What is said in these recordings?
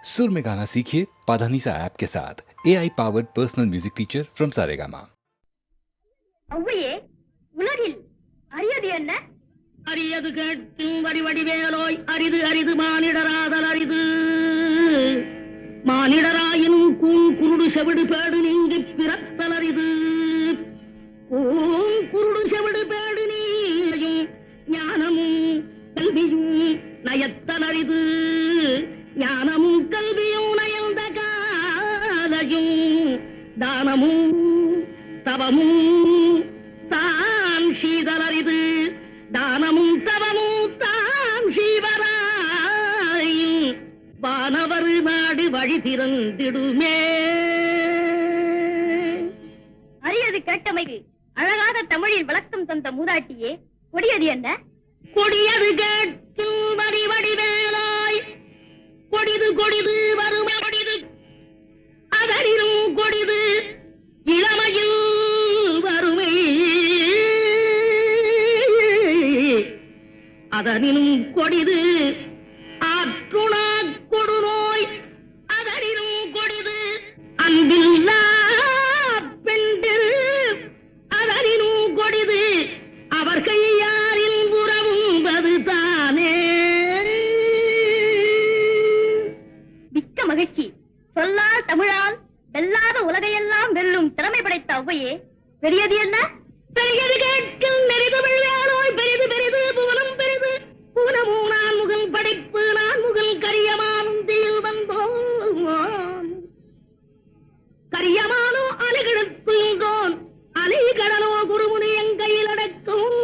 सुर में गाना सीखिए पाधानीसा ऐप के साथ AI powered personal music teacher from Saregama. அவ்வையே, உலகில் அரியது என்ன? அரியது கேட்கும் வடிவடிவேலோய், அரிது அரிது மானிடராதல் அரிது. மானிடராயினும் குருடு செவிடு பேடு நீங்கி பிறத்தல் அரிது. குருடு செவிடு பேடு நீயும் ஞானமும் கல்வியும் நயத்தல் அரிது. ஞானமும் கல்வியும் நயந்த காலையும் தானமும் தவமும் தான் சீதலரிது. தானமும் தவமும் தான் சீவராயும் வானவர் நாடு வழி திறந்திடுமே. அரியது கேட்டமைக்கு அழகாத தமிழில் விளக்கம் தந்த மூதாட்டியே, கொடியது என்ன? கொடியது கேட்கும் வடிவடிவேலாய், கொடிது கொடிது வறுமை கொடிது, அதனினும் கொடிது இளமையில் வறுமை. அதனினும் கொடிது ஆற்றுணா கொடுநோய், அதனினும் கொடிது அன்பில்லா பெண்டில், அதனினும் கொடிது அவர் கையாரில் உறவும்பது தானே. மிக்க மகிழ்ச்சி. சொல்லால் தமிழால் வெல்லாத உலகையெல்லாம் வெல்லும் திறமை படைத்த அவ்வையே, பெரியது என்ன? பெரியது கேட்கும் நெறிதமிழ் வேலோய், பெரிது பெரிது புவனம் பெரிது. புவனமும் நான் முகல் படைப்பு, நான் முகல் கரியமானுந்தியில் வந்தோம். கரியமானோ அலைகிழத்துன்றோன், அலைகடலோ குருமுனி எங்கையில் அடக்கும்.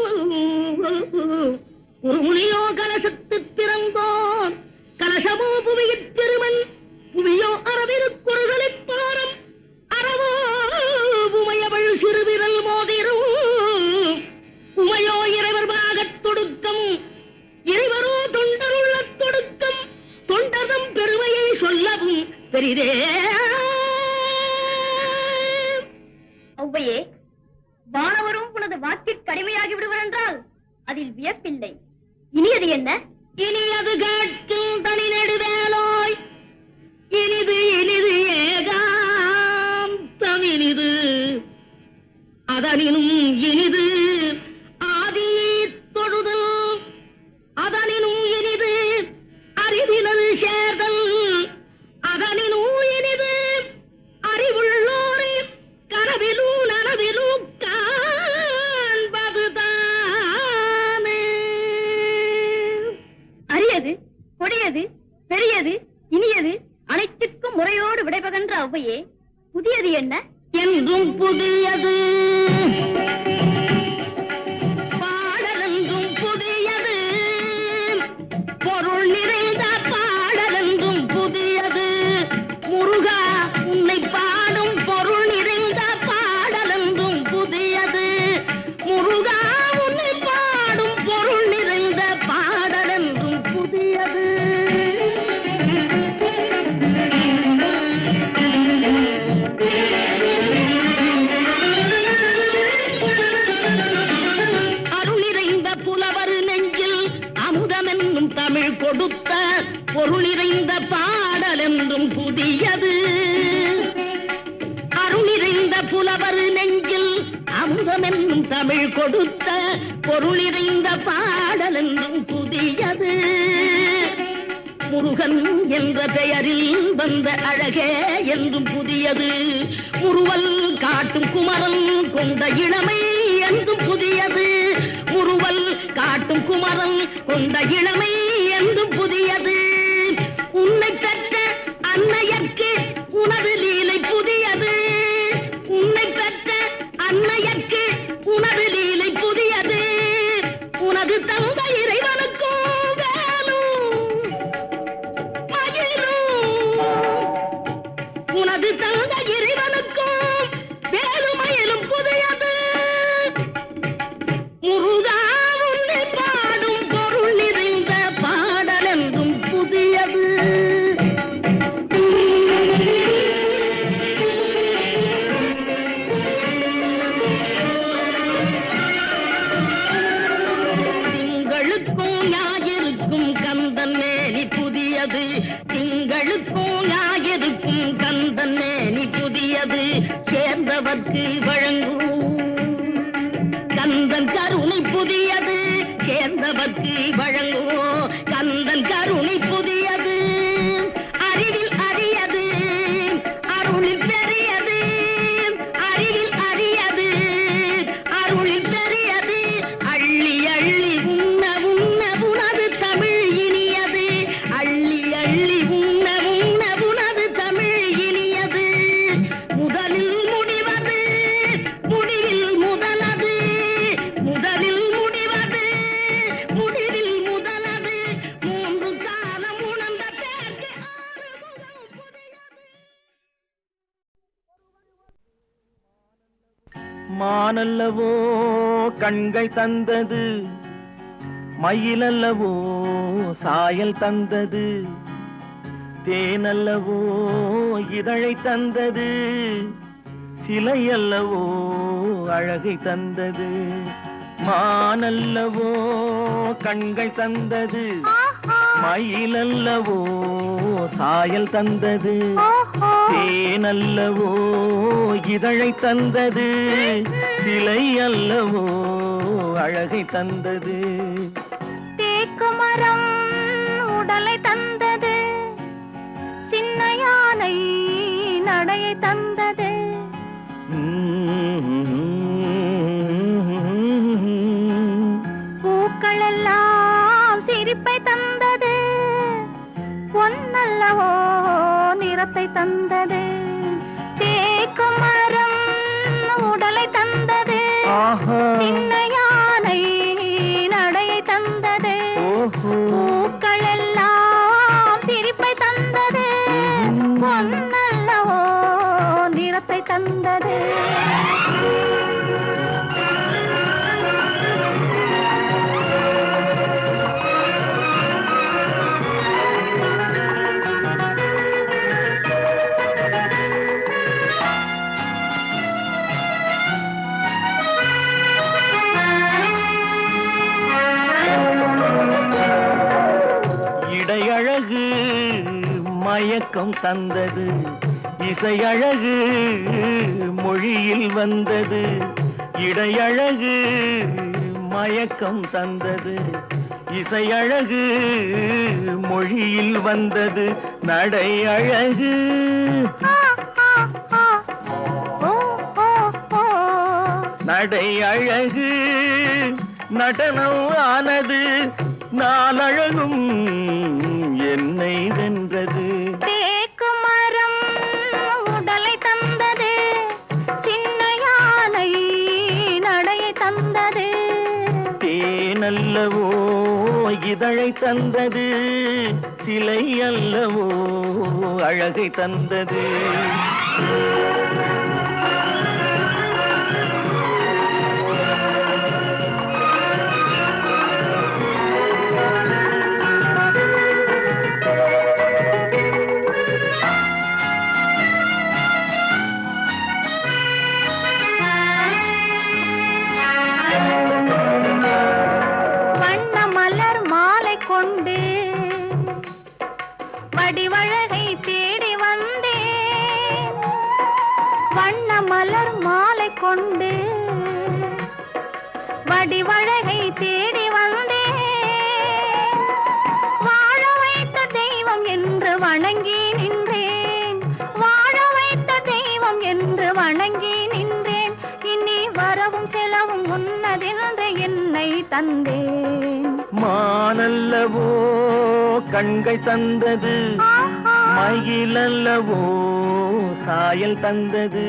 குருமுனியோ கலசத்து பிறந்தோன், கலசமோ புவியிற் பெருமன். புவியோ அரவிருக்குறுதலிப் பாரம், அறவோ உமையவள் சிறுவிரல் மோதிரும். உமையோ இறைவர் பாகத் தொடுக்கம், இறைவரோ தொண்டருள்ள தொடுக்கம். தொண்டரும் பெருமையை சொல்லவும் பெரிதே. அவ்வையே, வானவரும் உனது வாக்கிற்கு அடிமையாகி விடுவர் என்றால் அதில் வியப்பில்லை. இனியது என்ன? இனியது கேட்கும் தனி நெடுவேலோய், இனிது இனிது ஏகாந்தம் இனிது. அதனினும் இனிது ஆதி தொழுதல், அதனினும் இனிது அறிவினல் சேர்தல். அதனினும் இனிது அறிவுள்ளோரை கனவிலும் நனவிலும் காண்பதுதானே. அரியது, கொடியது, பெரியது, இனியது அனைத்திற்கும் முறையோடு விடைபகன்ற அவ்வையே, புதியது என்ன? என்றும் புதியது பாடலென்றும் புதியது, பொருள் நிறைந்த பாடலென்றும் புதியது. முருகா உன்னை பாடும் பொருள் நிறைந்த பாடலென்றும் புதியது. முருகா உன்னை பாடும் பொருள் நிறைந்த பாடலென்றும் புதியது. அருளிறைந்த புலவர் நெஞ்சில் அமுதமென்னும் தமிழ் கொடுத்த பொருளிறைந்த பாடல் என்றும் புதியது. அருளிறைந்த புலவர் நெஞ்சில் அமுதமென்னும் தமிழ் கொடுத்த பொருளிறைந்த பாடல் என்றும் புதியது. முருகன் என்ற பெயரில் வந்த அழகே என்றும் புதியது. முறுவல் காட்டும் குமரன் கொண்ட இளமை என்றும் புதியது. முறுவல் காட்டும் குமரன் கொண்ட இளமை என்றும் புதியது. உன்னை பெற்ற அன்னையர்க்கு உனது லீலை புதியது. உன்னை பெற்ற அன்னையர்க்கு உனது லீலை புதியது. உனது தந்த இறைவனுக்கும் வேலும் மயிலும், உனது தந்த இறைவனுக்கும் வேலுமயிலும் புதியது. முருகா உன்னை பாடும் பொருள் நிறைந்த பாடல் என்றும் புதியது. திங்களுக்கும் ஞாயிறுக்கும் கந்தன் மேனி புதியது. திங்கள் எதுக்கும் ஞாயிறுக்கும் கந்தன் மேனி புதியது சேர்ந்தவர்க்கு வழங்கும் கந்தன் கருணை புதியது சேர்ந்தவர்க்கு வழங்கும் கந்தன் கருணை புதியது அறிவில் அரியது அருளில் பெரியது அறிவில் அரியது அருளில் பெரியது அள்ளி அள்ளி உண்ண உண்ண உனது தமிழ் இனியது அள்ளி அள்ளி உண்ண உண்ண உனது தமிழ் இனியது முதலில் முடிவது முடிவில் முதலது முதலில் முடிவது முடிவில் முதலது மூன்று காலம் உணர்ந்த பேருக்கு ஆறுமுகம் புதியது. மானல்லவோ கண்கள் தந்தது மயிலல்லவோ சாயல் தந்தது தேனல்லவோ இதழை தந்தது சிலையல்லவோ அழகை தந்தது மானல்லவோ கண்கள் தந்தது மயிலல்லவோ சாயல் தந்தது தேனல்லவோ இதழை தந்தது சிலை அல்லவோ அழகை தந்தது தேக்கு மரம் உடலை தந்தது சின்ன யானை நடையை தந்தது பூக்கள் எல்லாம் சிரிப்பை தந்தது பொன்னல்லவோ நிறத்தை தந்தது தேக்கு மரம் உடலை தந்தது சின்ன யானை நடையை தந்தது பூக்கள் எல்லாம் சிரிப்பை தந்தது பொன்னல்லவோ நிறத்தை தந்தது இடையழகு மயக்கம் தந்தது இசையழகு மொழியில் வந்தது இடையழகு மயக்கம் தந்தது இசையழகு மொழியில் வந்தது நடை அழகு நடை அழகு நடனம் ஆனது நாளழகும் என்னை வென்றது தேக்கு மரம் உடலை தந்தது சின்ன யானை நடையை தந்தது தேனல்லவோ இதழை தந்தது சிலை அல்லவோ அழகை தந்தது வடிவழகை தேடி வந்தேன் வண்ண மலர் மாலை கொண்டு வடிவழகை தேடி வந்தேன் வாழ வைத்த தெய்வம் என்று வணங்கி நின்றேன் வாழ வைத்த தெய்வம் என்று வணங்கி நின்றேன் இனி வரவும் செலவும் உன்னதென்று என்னை தந்தேன் மானல்லவோ கண்கள் தந்தது மயிலல்லவோ சாயல் தந்தது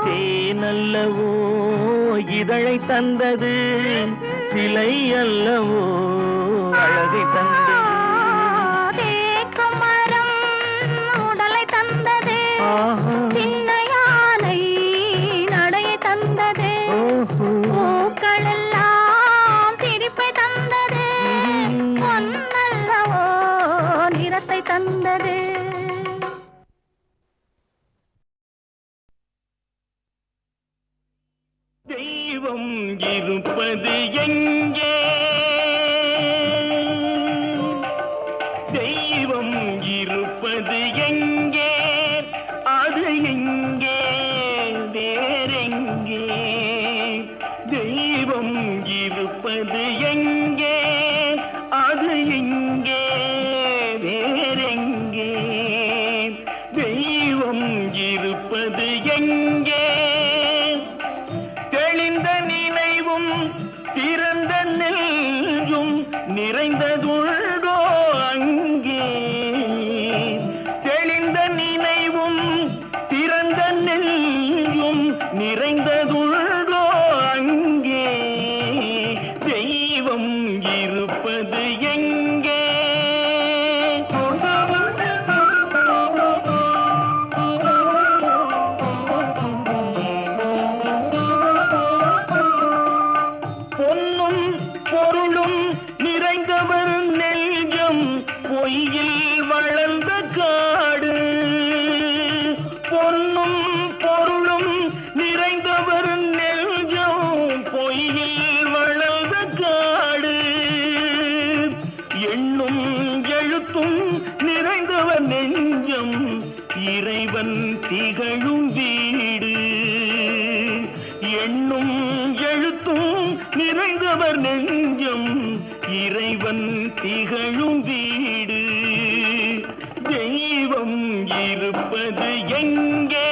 தேனல்லவோ இதழை தந்தது சிலை அல்லவோ அழகை தந்தது தேக்கு மரம் உடலை தந்தது சின்ன யானை நடையை தந்தது பூக்கள் எல்லாம் சிரிப்பை தந்தது பொன்னல்லவோ நிறத்தை தந்தது தெய்வம் இருப்பது எங்கே தெய்வம் இருப்பது இருப்பது எங்கே, அது எங்கே, வேறெங்கே? தெய்வம் இருப்பது எங்கே, அது எங்கே, வேறெங்கே? தெய்வம் இருப்பது எங்கே? தெளிந்த நினைவும் திறந்த நெஞ்சும் நிறைந்ததுள்ளோ அங்கே? தெளிந்த நினைவும் திறந்த நெஞ்சும் நிறைந்ததுள்ளோ அங்கே? தெய்வம் இருப்பது எங்கே? பொன்னும் பொருளும் நிறைந்தவர் நெஞ்சம் பொய்யில் வளர்ந்த காடு. பொன்னும் பொருளும் நிறைந்தவர் நெஞ்சம் பொய்யில் வளர்ந்த காடு. எண்ணும் எழுத்தும் நிறைந்தவர் நெஞ்சம் இறைவன் திகழும் வீடு. எண்ணும் எழுத்தும் நிறைந்தவர் நெஞ்சம் இறைவன் திகழும் வீடு. தெய்வம் இருப்பது எங்கே?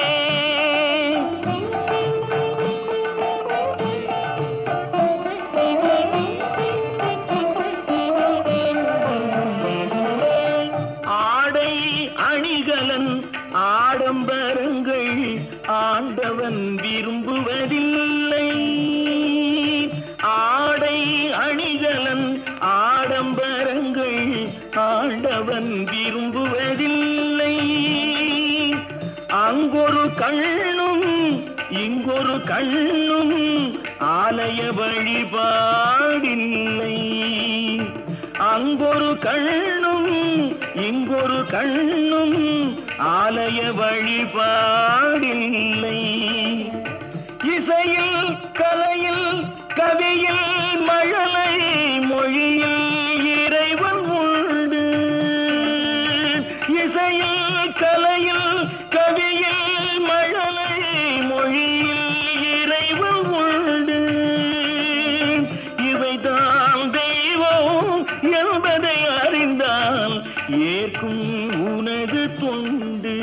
ஆடை அணிகலன் ஆடம்பரங்கள் ஆண்டவன் விரும்புவதில்லை. ஆடை அணிகலன் ஆடம்பரங்கள் ஆண்டவன் விரும்புவதில்லை. அங்கொரு கண்ணும் இங்கொரு கண்ணும் ஆலய வழிபாடில்லை. அங்கொரு கண்ணும் இங்கொரு கண்ணும் ஆலய வழிபாடில்லை. இசையில் கலையில் கவியில் மழலை மொழியில் இறைவன் உண்டு. இசையில் கலையில் கவியில் மழலை மொழியில் இறைவன் உண்டு. இவைதான் தெய்வம் என்பதை அறிந்தால் ஏற்கும் உனது தொண்டு.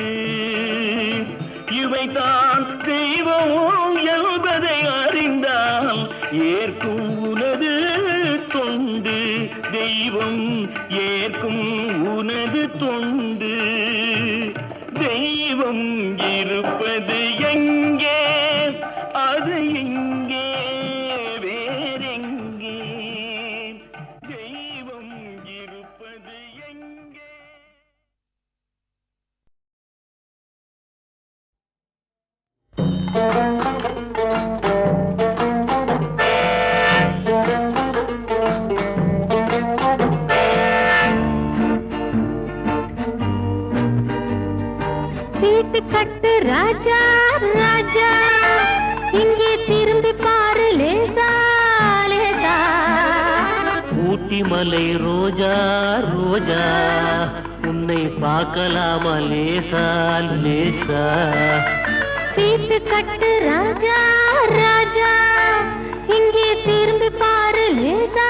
இவைதான் தெய்வம் என்பதை அறிந்தால் ஏற்கும் உனது தொண்டு. தெய்வம் ஏற்கும் உனது தொண்டு. தெய்வம் இருப்பது எங்கே, அது எங்கே, வேறெங்கே? தெய்வம் இருப்பது எங்கே? சீட்டு கட்டு ராஜா ராஜா, இங்கே திரும்பி பாரு லேசா லேசா. ஊட்டி மலை ரோஜா ரோஜா, உன்னை பார்க்கலாமா லேசா லேசா. சீட்டு கட்டு ராஜா ராஜா, இங்கே திரும்பி பாரு லேசா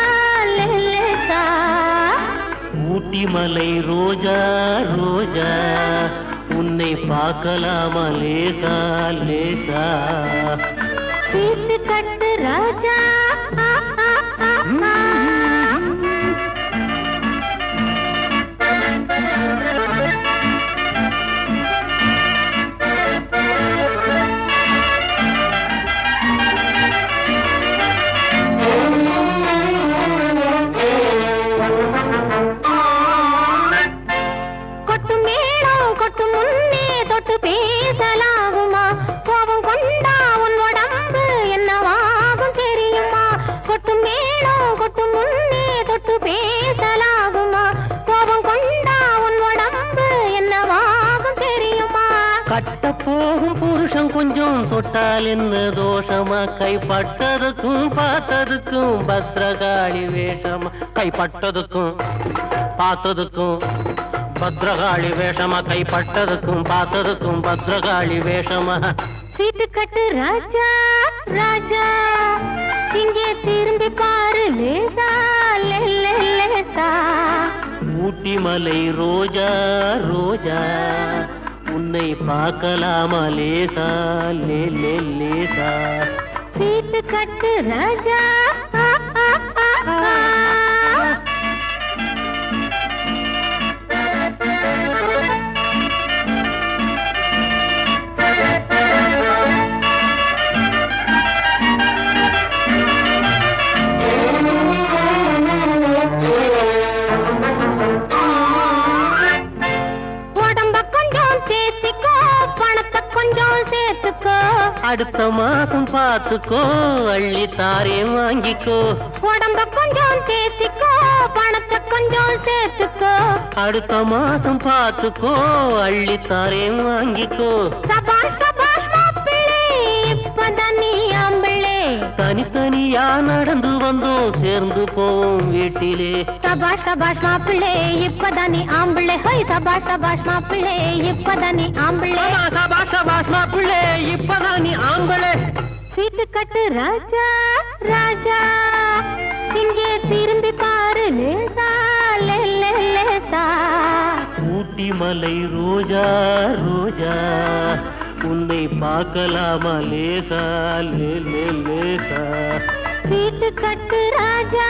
லேசா. ஊட்டி மலை ரோஜா ரோஜா, உன்னை பார்க்கலாமா லேசா லேசா. சீட்டு கட்டு ராஜா. கொட்டு மேளம் கொட்டு முன்னே தொட்டு பேசலாகுமா? கோபம் கொண்டா உன் உடம்பு என்னவாகும் தெரியுமா? கொட்டு மேளம் கொட்டு முன்னே தொட்டு பேசலாகுமா? கோபம் கொண்டா உன் உடம்பு என்னவாகும் தெரியுமா? கட்ட போகும் புருஷன் கொஞ்சம் தொட்டால் என்ன தோஷமா? கைப்பட்டதுக்கும் பார்த்ததுக்கும் பத்ரகாளி வேஷமா? கைப்பட்டதுக்கும் பார்த்ததுக்கும் பத்ரகாளி வேஷமா கைப்பட்டதுக்கும் பார்த்ததுக்கும் பத்ரகாளி வேஷமா சீட்டு கட்டு ராஜா ராஜா இங்கே திரும்பி பாரு லேசா லேசா ஊட்டி மலை ரோஜா ரோஜா உன்னை பார்க்கலாமா லேசா லேசா சீட்டு கட்டு ராஜா அடுத்த மாசம் பார்த்துக்கோ அள்ளி தாரே வாங்கிக்கோ உடம்ப கொஞ்சம் சேர்த்திக்கோ பணத்தை கொஞ்சம் சேர்த்துக்கோ அடுத்த மாசம் பார்த்துக்கோ அள்ளி தாரே வாங்கிக்கோ சபாஷ் சபாஷ் மாப்பிள்ளை இப்பதான் நீ ஆம்பிள்ளை தனித்தனியா நடந்து வந்தோம் சேர்ந்து போவோம் வீட்டிலே சபாஷ் சபாஷ் மாப்பிள்ளை இப்பதான் நீ ஆம்பிள்ளை ஹோய் சபாஷ் சபாஷ் மாப்பிள்ளை இப்பதான் நீ ஆம்பிள்ளை சபாஷ் சபாஷ் மாப்பிள்ளை இப்பதான் நீ ஆம்பளை சீட்டு கட்டு ராஜா ராஜா இங்கே திரும்பி பாரு லேசா லேசா ஊட்டி மலை ரோஜா ரோஜா உன்னை பார்க்கலாமா லேசா லேசா சீட்டு கட்டு ராஜா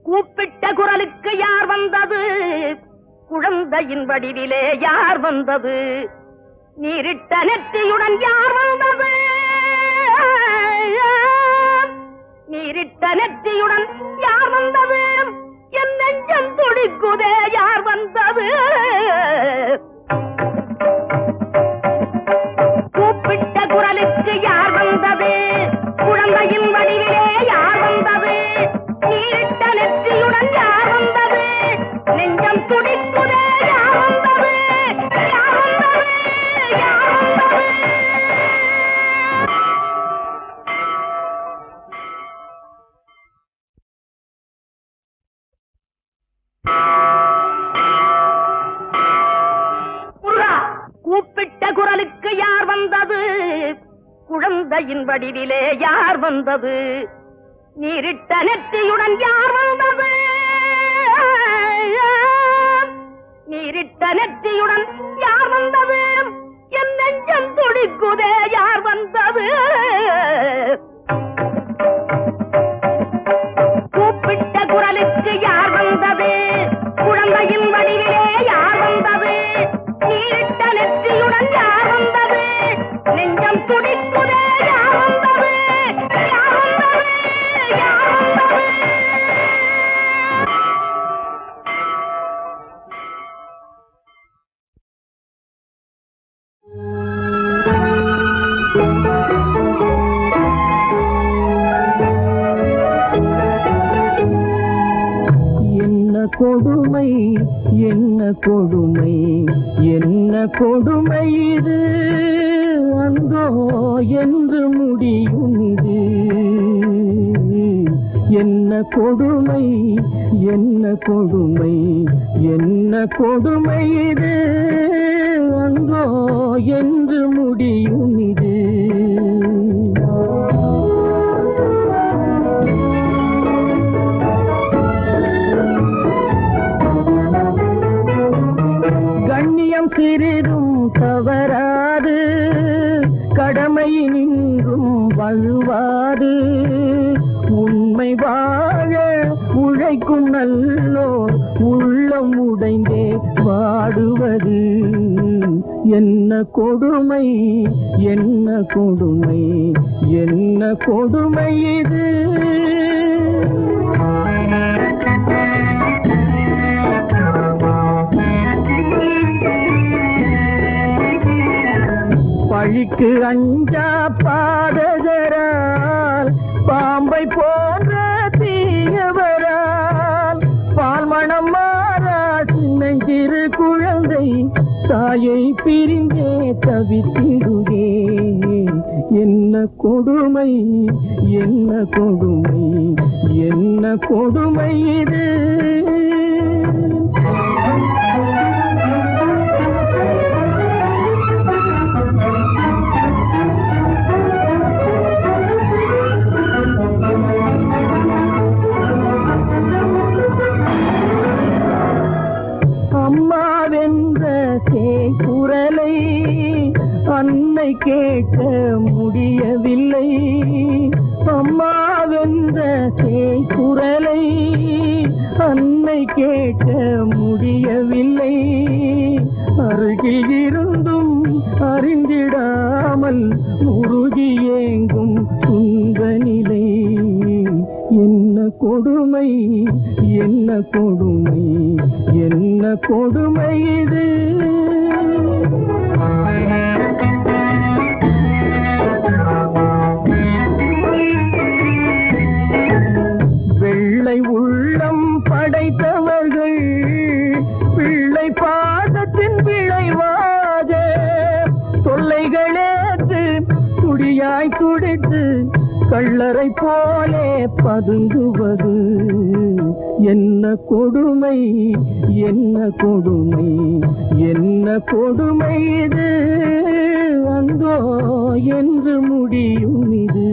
கூப்பிட்ட குரலுக்கு யார் வந்தது குழந்தையின் வடிவிலே யார் வந்தது நீரிட்ட நெற்றியுடன் யார் வந்தது நீரிட்ட நெற்றியுடன் யார் வந்தது என் நெஞ்சம் துடிக்குதே யார் வந்தது கூப்பிட்ட குரலுக்கு யார் வந்தது குழந்தையின் வடிவிலே யார் வந்தது நீரிட்ட நெற்றியுடன் யார் வந்தது நெஞ்சம் துடிக்குதே யார் வந்தது யார் வந்தது யார் வந்தது கூப்பிட்ட குரலுக்கு யார் வந்தது குழந்தையின் வடிவிலே யார் வந்தது நீரிட்ட நெற்றியுடன் யார் வந்தது நீரிட்ட நெற்றியுடன் யார் வந்தது என் நெஞ்சம் துடிக்குதே யார் வந்தது கூப்பிட்ட குரலுக்கு யார் வந்தது குழந்தையின் வடிவிலே யார் வந்தது நீரிட்ட நெற்றியுடன் யார் வந்தது நெஞ்சம் துடிக்குதே யார் வந்தது யார் வந்தது யார் வந்தது என்ன கொடுமை என்ன கொடுமை என்ன கொடுமை இது அந்தோ என்று முடியும் இது என்ன கொடுமை என்ன கொடுமை என்ன கொடுமை இது அந்தோ என்று முடியும் இது கண்ணியம் சிறிதும் தவறாது கடமை நின்றும் வழுவாது உண்மை வாழ உழைக்கும் நல்லோர் உள்ளம் உடைந்தே வாடுவது என்ன கொடுமை என்ன கொடுமை என்ன கொடுமை இது பழிக்கு அஞ்சா பாதகரால் பாம்பை போன்ற தீயவரால் பால் மணம் மாறா சின்னஞ்சிறு குழந்தை தாயை பிரிந்தே தவித்திடுவே. என்ன கொடுமை, என்ன கொடுமை, என்ன கொடுமை இது. அம்மாவென்ற சேய்குரலை அன்னை கேட்க முடியவில்லை. அம்மாவென்ற சேய்குரலை அன்னை கேட்க முடியவில்லை. அருகில் இருந்தும் அறிந்திடாமல் உருகி ஏங்கும் துன்ப நிலை. என்ன கொடுமை, என்ன கொடுமை, என்ன கொடுமை இது. வெள்ளை உள்ளம் படைத்தவர்கள் பிள்ளை பாதத்தின் விளைவாக தொல்லைகளேற்று துடியாய் துடித்து கள்ளரை போலே பதுங்குவது. என்ன கொடுமை, என்ன கொடுமை, என்ன கொடுமை இது. அந்தோ என்று முடியும் இது.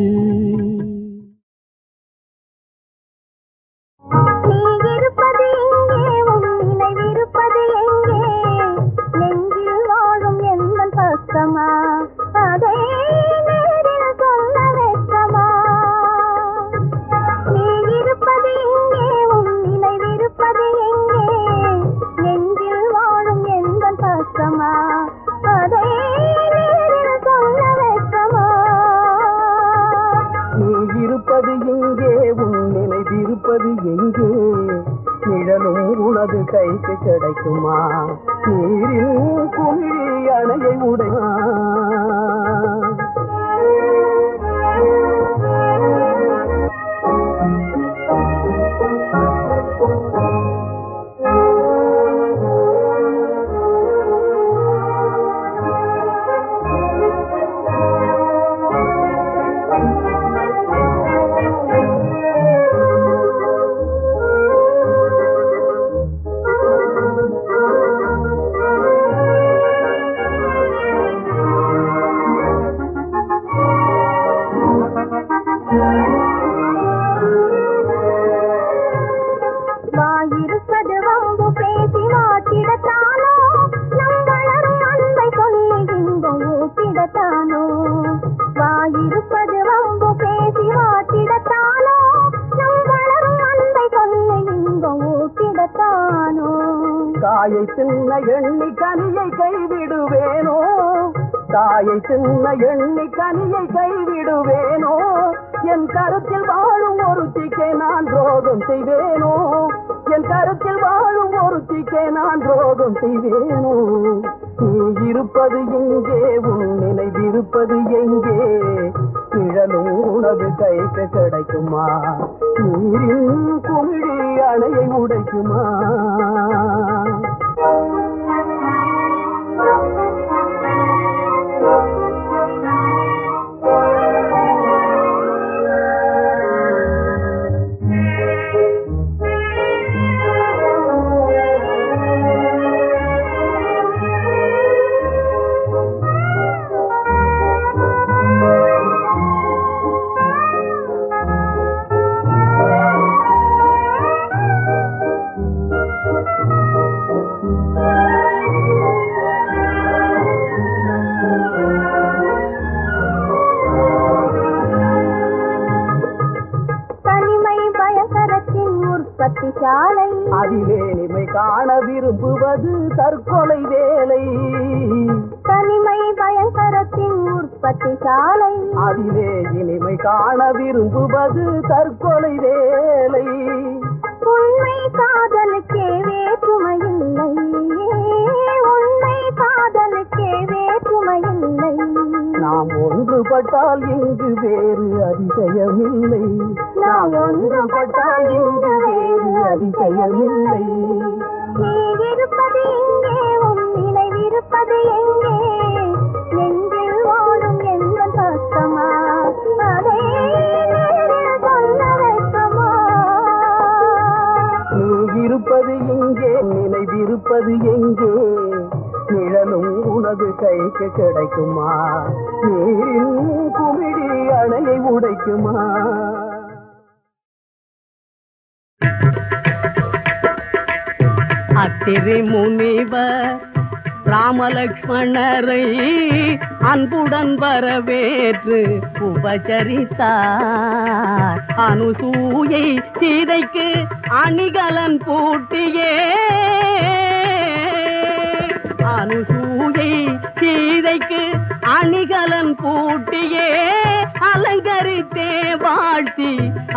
எங்கே நிழலும் உனது கைக்கு கிடைக்குமா? நீரின் குமிழி அணையை உடையா? தாயை தின்ன எண்ணி கனியை கைவிடுவேனோ? தாயை தின்ன எண்ணி கனியை கைவிடுவேனோ? என் கருத்தில் வாழும் ஒருத்திக்கே நான் துரோகம் செய்வேனோ? என் கருத்தில் வாழும் ஒருத்திக்கே நான் துரோகம் செய்வேனோ? நீ இருப்பது எங்கே, உன் நினைவிருப்பது எங்கே? நிழலும் உனது கைக்கு கிடைக்குமா? நீரின் குமிழி அணையை உடைக்குமா? அதிலே இனிமை காண விரும்புவது தற்கொலை வேலை. தனிமை பயங்கரத்தின் உற்பத்தி சாலை. அதிலே இனிமை காண விரும்புவது தற்கொலை வேலை. உண்மை காதலுக்கே வேற்றுமையில்லை. உண்மை காதலுக்கே வேற்றுமையில்லை. நாம் ஒன்றுபட்டால் இங்கு வேறு அதிசயமில்லை. நாம் ஒன்றுபட்டால் இங்கு வேறு அதிசயமில்லை. நீ இருப்பது இங்கே உன் நினைவிரு இருப்பது எங்கே நெஞ்சில் ஓடும் எந்த பக்கமா அதை நேரில் சொல்ல வைக்குமா நீ இருப்பது எங்கே நினைவிருப்பது எங்கே நிழலும் உனது கைக்கு கிடைக்குமா நீரின் குமிழி அணையை உடைக்குமா அத்திரி முனிவர் ராமலக்ஷ்மணரை அன்புடன் வரவேற்று உபசரித்தார் அனுசூயை சீதைக்கு அணிகலன் பூட்டியே அனுசூயை சீதைக்கு அணிகலன் பூட்டியே அலங்கரித்தே வாழ்த்தி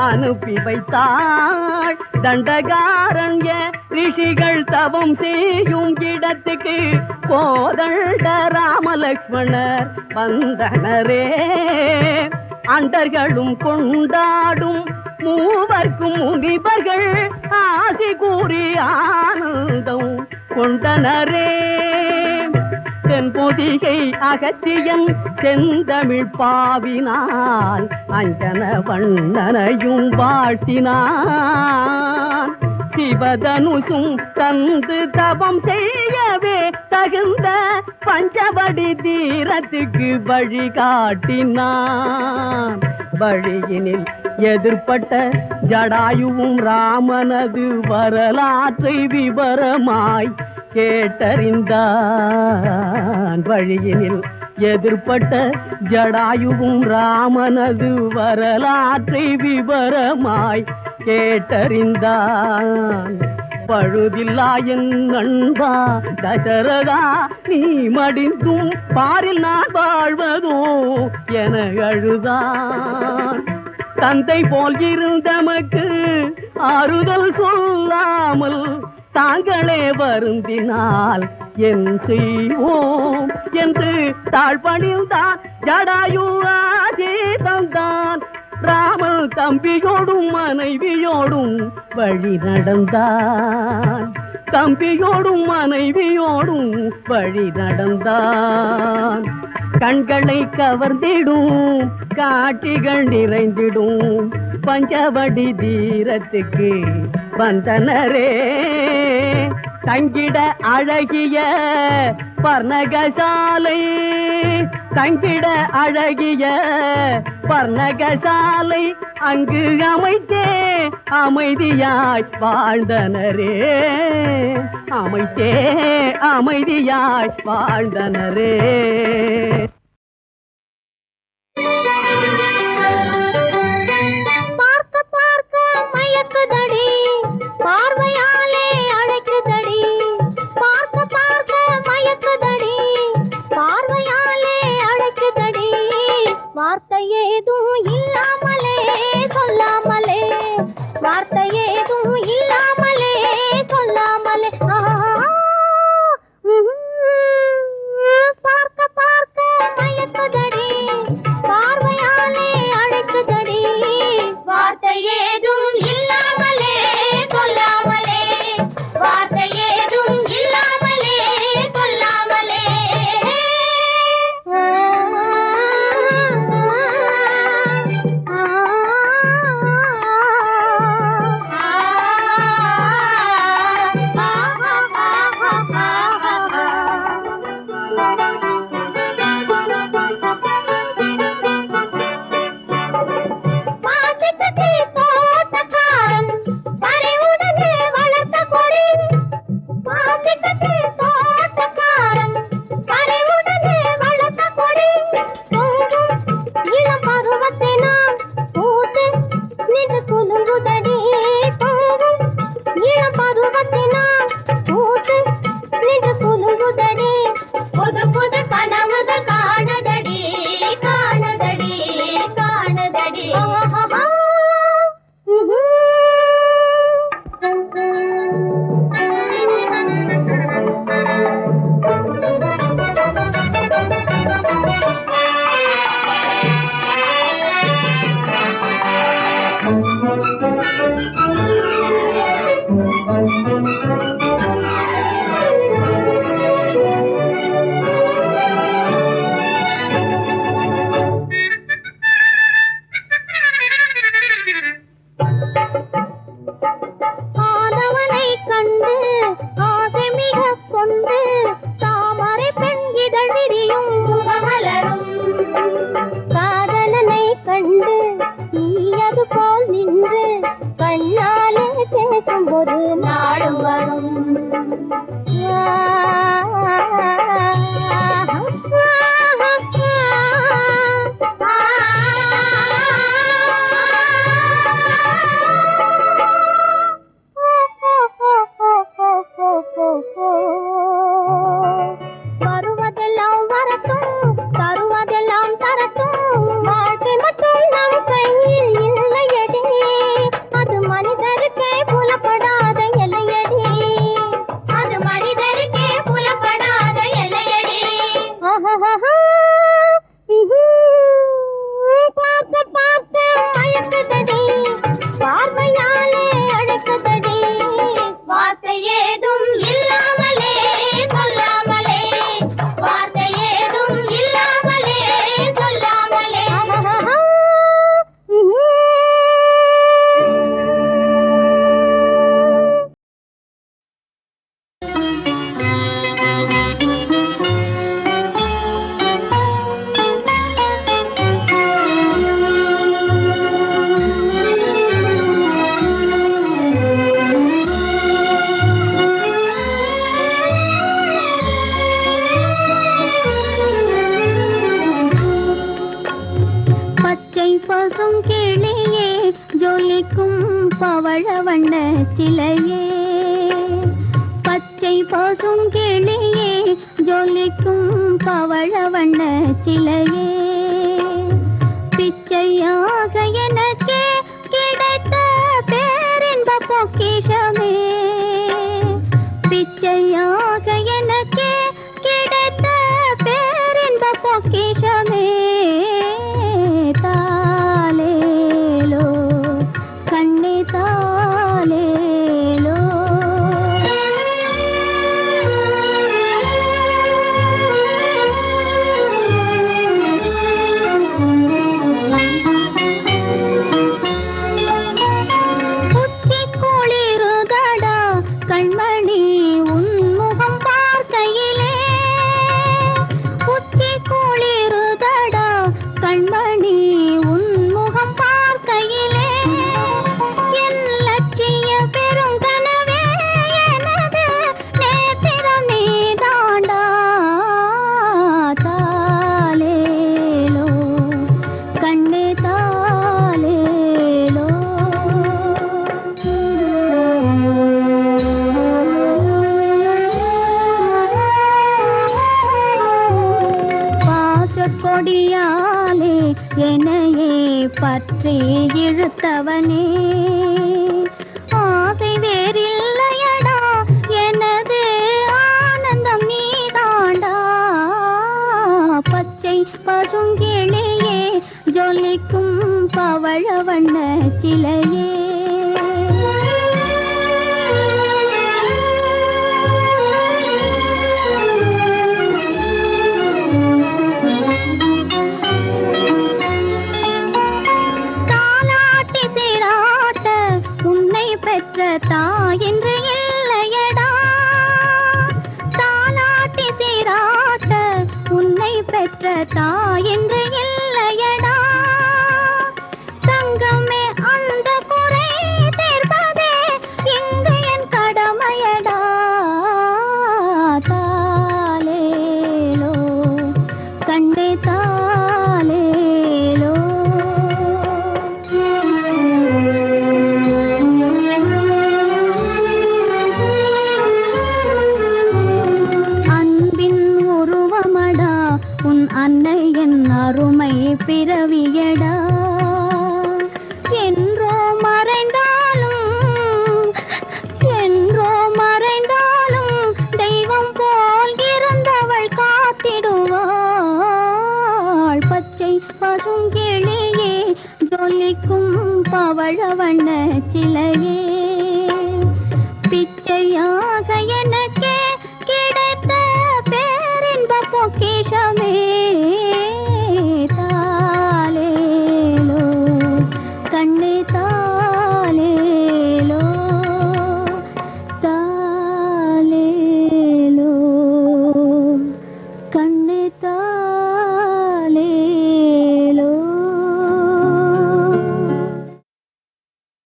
அனுப்பி வைத்தாள் தண்டகாரண்ய ரிஷிகள் தவம் செய்யும் இடத்துக்கு கோதண்ட ராமலக்ஷ்மணர் வந்தனரே அண்டர்களும் கொண்டாடும் மூவர்க்கும் முனிவர்கள் ஆசி கூறி ஆனந்தம் கொண்டனரே தென்பொதிகை அகத்தியம் செந்தமிழ் பாவினால் அஞ்சன வண்ணனையும் வாழ்த்தினான் சிவதனுசும் தந்து தவம் செய்யவே தகுந்த பஞ்சவடி தீரத்துக்கு வழிகாட்டினான் வழியினில் எதிர்பட்ட ஜடாயுவும் ராமனது வரலாற்றை விவரமாய் கேட்டறிந்தான் வழியினில் எதிர்பட்ட ஜடாயுவும் ராமனது வரலாற்றை விவரமாய் கேட்டறிந்தான் பழுதில்லா என் நண்பா தசரதா நீ மடிந்தும் பாரில் நான் வாழ்வதோ என அழுதான் தந்தை போல் இருந்தமக்கு ஆறுதல் சொல்லாமல் தாங்களே வருந்தினால் என் செய்வோம் என்று தாழ்பணிந்தான் ஜடாயு ஆசை தந்தான் ராமன் தம்பியோடும் மனைவியோடும் வழி நடந்தான் தம்பியோடும் மனைவியோடும் வழி நடந்தான் கண்களை கவர்ந்திடும் காட்சிகள் நிறைந்திடும் பஞ்சவடி தீரத்துக்கு வந்தனரே தங்கிட அழகிய பர்ணகசாலை தங்கிட அழகிய பர்ணகசாலை அங்கு அமைத்தே அமைதியாய் வாழ்ந்தனரே அமைத்தே அமைதியாய் வாழ்ந்தனரே பார்க்க பார்க்க மயக்குதடி பார்வையாலே அழைக்குதடி பார்க்க பார்க்க மயக்குதடி பார்வையாலே அழைக்குதடி வார்த்தை ஏதும் இல்லாமலே சொல்லாமலே வார்த்தை ஏதும் இல்லாமலே சொல்லாமலே பார்க்க பார்க்க மயக்குதடி பார்வையாலே அழைக்குதடி வார்த்தை ஏதும் இல்லாமலே சொல்லாமலே வார்த்தை ஏதும் இல்லாமலே சொல்லாமலே ஆ பசும் கிளியே ஜொலிக்கும் பவழ வண்ண சிலையே பச்சை பசும் கிளியே ஜொலிக்கும் பவழ வண்ண சிலையே பிச்சையாக எனக்கே கிடைத்த பேரின்ப பொக்கிஷமே பிச்சையாக எனக்கே கிடைத்த பேரின்ப பொக்கிஷமே தாலேலோ கண்ணே தாலேலோ உச்சி குளிருதடா கண்மணி உன்முகம் பார்க்கையிலே உச்சி குளிருதடா கண்மணி உன்முகம் பார்க்கையிலே என் லட்சிய பெருங்கனவே எனது நேத்திரம் நீதாண்டா தாலேலோ கண்ணே தாலேலோ பாசக்கொடியாலே என்னையே பற்றி இழுத்தவனே ஆசை வேறில்லையடா எனது ஆனந்தம் நீதாண்டா பச்சை பசுங்கிளியே ஜொலிக்கும் பவழ வண்ண சிலையே தாலாட்டி சீராட்ட உன்னை பெற்ற தாயென்று இல்லையடா தாலாட்டி சீராட்ட உன்னை பெற்ற தாயென்று இல்லையடா தங்கமே அந்த குறை தீர்ப்பதே இங்கு என் கடமையடா தாலேலோ கண்ணே தாலேலோ அன்பின் உருவமடா உன் அன்னையின் அருமை பிறவியடா என்றோ மறைந்தாலும் தெய்வம் போல் இருந்தவள் காத்திடுவாள் பச்சை பசுங்கிளியே ஜொலிக்கும் பவழ வண்ண சிலையே